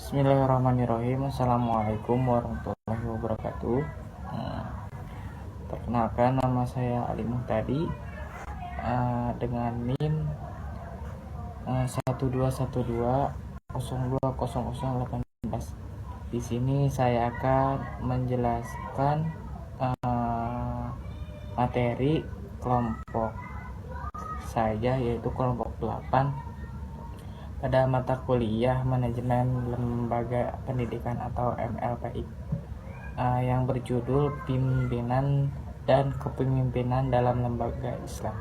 Bismillahirrahmanirrahim. Assalamualaikum warahmatullahi wabarakatuh. Perkenalkan, nama saya Ali Muhtadi, dengan NIM 1212020018. Di sini saya akan menjelaskan materi kelompok saya, yaitu kelompok 8 pada mata kuliah Manajemen Lembaga Pendidikan atau MLPI, yang berjudul Pimpinan dan Kepemimpinan dalam Lembaga Islam.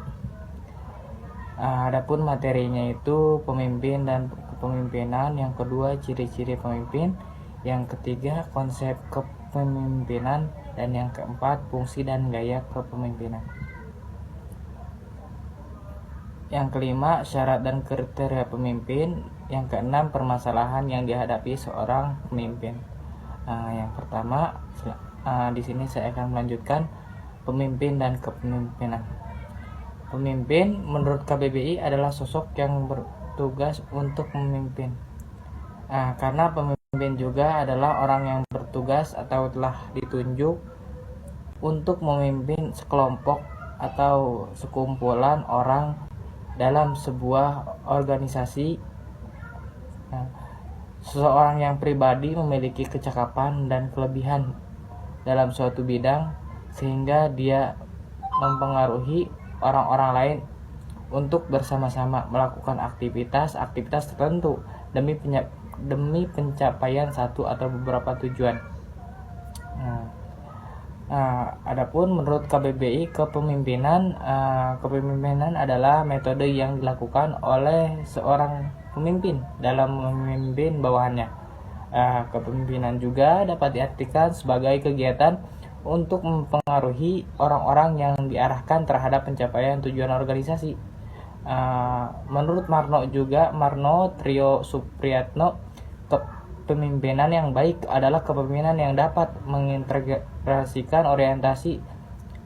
Adapun materinya itu pemimpin dan kepemimpinan, yang kedua ciri-ciri pemimpin, yang ketiga konsep kepemimpinan, dan yang keempat fungsi dan gaya kepemimpinan. Yang kelima, syarat dan kriteria pemimpin. Yang keenam, permasalahan yang dihadapi seorang pemimpin. Yang pertama, di sini saya akan melanjutkan pemimpin dan kepemimpinan. Pemimpin menurut KBBI adalah sosok yang bertugas untuk memimpin. Karena pemimpin juga adalah orang yang bertugas atau telah ditunjuk untuk memimpin sekelompok atau sekumpulan orang dalam sebuah organisasi. Seseorang yang pribadi memiliki kecakapan dan kelebihan dalam suatu bidang sehingga dia mempengaruhi orang-orang lain untuk bersama-sama melakukan aktivitas tertentu demi pencapaian satu atau beberapa tujuan. Adapun menurut KBBI, kepemimpinan adalah metode yang dilakukan oleh seorang pemimpin dalam memimpin bawahannya. Kepemimpinan juga dapat diartikan sebagai kegiatan untuk mempengaruhi orang-orang yang diarahkan terhadap pencapaian tujuan organisasi. Menurut Marno Trio Supriyatno, kepemimpinan yang baik adalah kepemimpinan yang dapat mengintegrasikan orientasi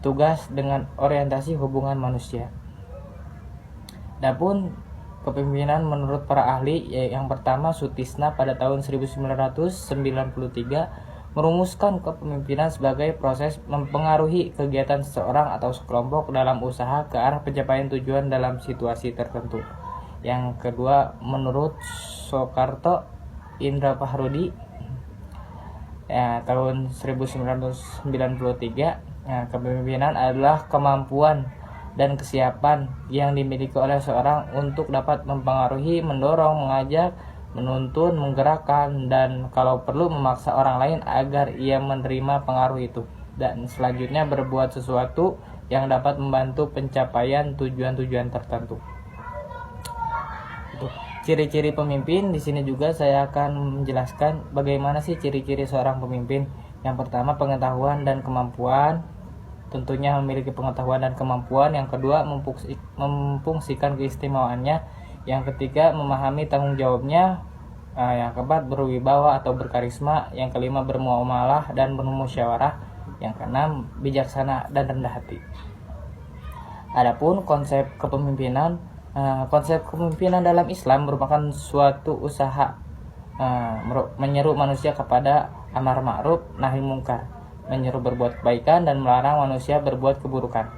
tugas dengan orientasi hubungan manusia. Adapun kepemimpinan menurut para ahli, yang pertama Sutisna pada tahun 1993 merumuskan kepemimpinan sebagai proses mempengaruhi kegiatan seseorang atau sekelompok dalam usaha ke arah pencapaian tujuan dalam situasi tertentu. Yang kedua, menurut Soekarto Indra Pahrudi, tahun 1993, kepemimpinan adalah kemampuan dan kesiapan yang dimiliki oleh seorang untuk dapat mempengaruhi, mendorong, mengajak, menuntun, menggerakkan, dan kalau perlu memaksa orang lain agar ia menerima pengaruh itu, dan selanjutnya berbuat sesuatu yang dapat membantu pencapaian tujuan-tujuan tertentu. Ciri-ciri pemimpin. Di sini juga saya akan menjelaskan bagaimana sih ciri-ciri seorang pemimpin. Yang pertama, pengetahuan dan kemampuan. Tentunya memiliki pengetahuan dan kemampuan. Yang kedua, memfungsikan keistimewaannya. Yang ketiga, memahami tanggung jawabnya. Yang keempat, berwibawa atau berkarisma. Yang kelima, bermuamalah dan bermusyawarah. Yang keenam, bijaksana dan rendah hati. Adapun konsep kepemimpinan. Konsep kepemimpinan dalam Islam merupakan suatu usaha menyeru manusia kepada amar ma'ruf nahi mungkar, menyeru berbuat kebaikan dan melarang manusia berbuat keburukan.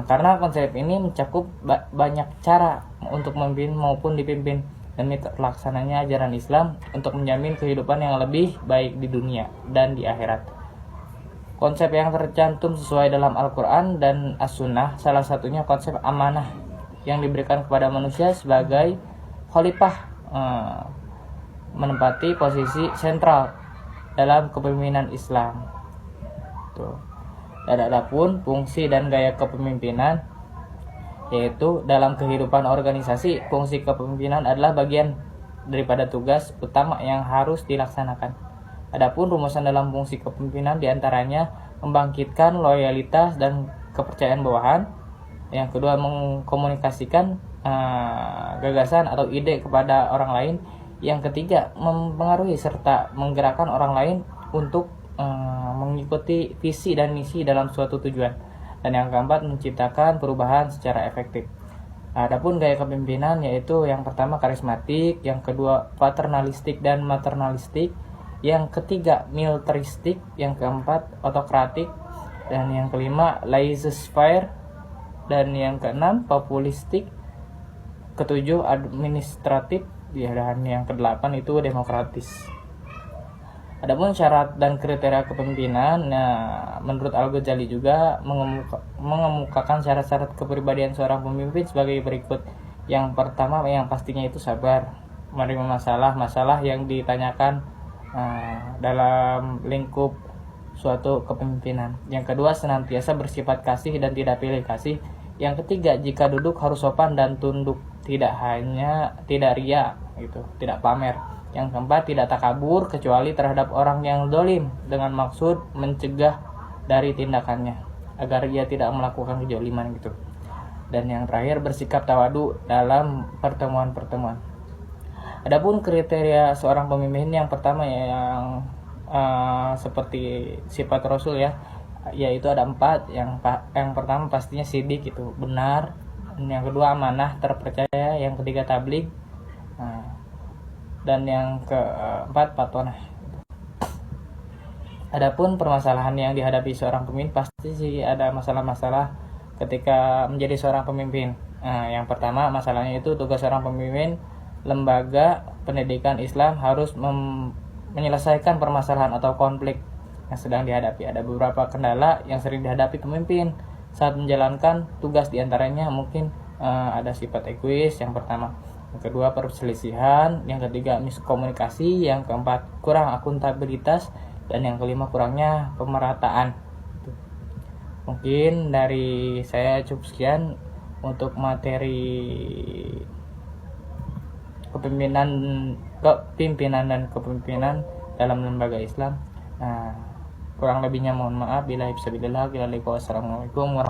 Karena konsep ini mencakup banyak cara untuk memimpin maupun dipimpin demi terlaksananya ajaran Islam untuk menjamin kehidupan yang lebih baik di dunia dan di akhirat. Konsep yang tercantum sesuai dalam Al-Quran dan As-Sunnah, salah satunya konsep amanah yang diberikan kepada manusia sebagai khalifah, menempati posisi sentral dalam kepemimpinan Islam. Dan adapun fungsi dan gaya kepemimpinan, yaitu dalam kehidupan organisasi, fungsi kepemimpinan adalah bagian daripada tugas utama yang harus dilaksanakan. Adapun rumusan dalam fungsi kepemimpinan diantaranya membangkitkan loyalitas dan kepercayaan bawahan. Yang kedua, mengkomunikasikan gagasan atau ide kepada orang lain. Yang ketiga, mempengaruhi serta menggerakkan orang lain untuk mengikuti visi dan misi dalam suatu tujuan. Dan yang keempat, menciptakan perubahan secara efektif. Adapun gaya kepemimpinan yaitu yang pertama karismatik, yang kedua paternalistik dan maternalistik, yang ketiga militaristik, yang keempat otokratik, dan yang kelima laissez-faire, dan yang keenam populistik, ketujuh administratif, dan yang kedelapan itu demokratis. Adapun syarat dan kriteria kepemimpinan, menurut Al-Ghazali juga mengemukakan syarat-syarat kepribadian seorang pemimpin sebagai berikut. Yang pertama, yang pastinya itu sabar, menerima masalah yang ditanyakan dalam lingkup suatu kepemimpinan. Yang kedua, senantiasa bersifat kasih dan tidak pilih kasih. Yang ketiga, jika duduk harus sopan dan tunduk, tidak ria, gitu, tidak pamer. Yang keempat, tidak takabur kecuali terhadap orang yang dolim dengan maksud mencegah dari tindakannya agar ia tidak melakukan kejoliman gitu. Dan yang terakhir, bersikap tawadu dalam pertemuan-pertemuan. Adapun kriteria seorang pemimpin, yang pertama yang seperti sifat Rasul ya, yaitu ada 4. Yang pertama pastinya sidik, itu benar. Yang kedua amanah, terpercaya. Yang ketiga tabligh. Dan yang keempat patonah. Adapun permasalahan yang dihadapi seorang pemimpin, pasti sih ada masalah-masalah ketika menjadi seorang pemimpin. Yang pertama masalahnya itu tugas seorang pemimpin lembaga pendidikan Islam harus menyelesaikan permasalahan atau konflik yang sedang dihadapi. Ada beberapa kendala yang sering dihadapi pemimpin saat menjalankan tugas, diantaranya mungkin ada sifat egois yang pertama, yang kedua perselisihan, yang ketiga miskomunikasi, yang keempat kurang akuntabilitas, dan yang kelima kurangnya pemerataan. Mungkin dari saya cukup sekian untuk materi kepemimpinan dan kepemimpinan dalam lembaga Islam. Kurang lebihnya mohon maaf. Wassalamualaikum warahmatullahi wabarakatuh.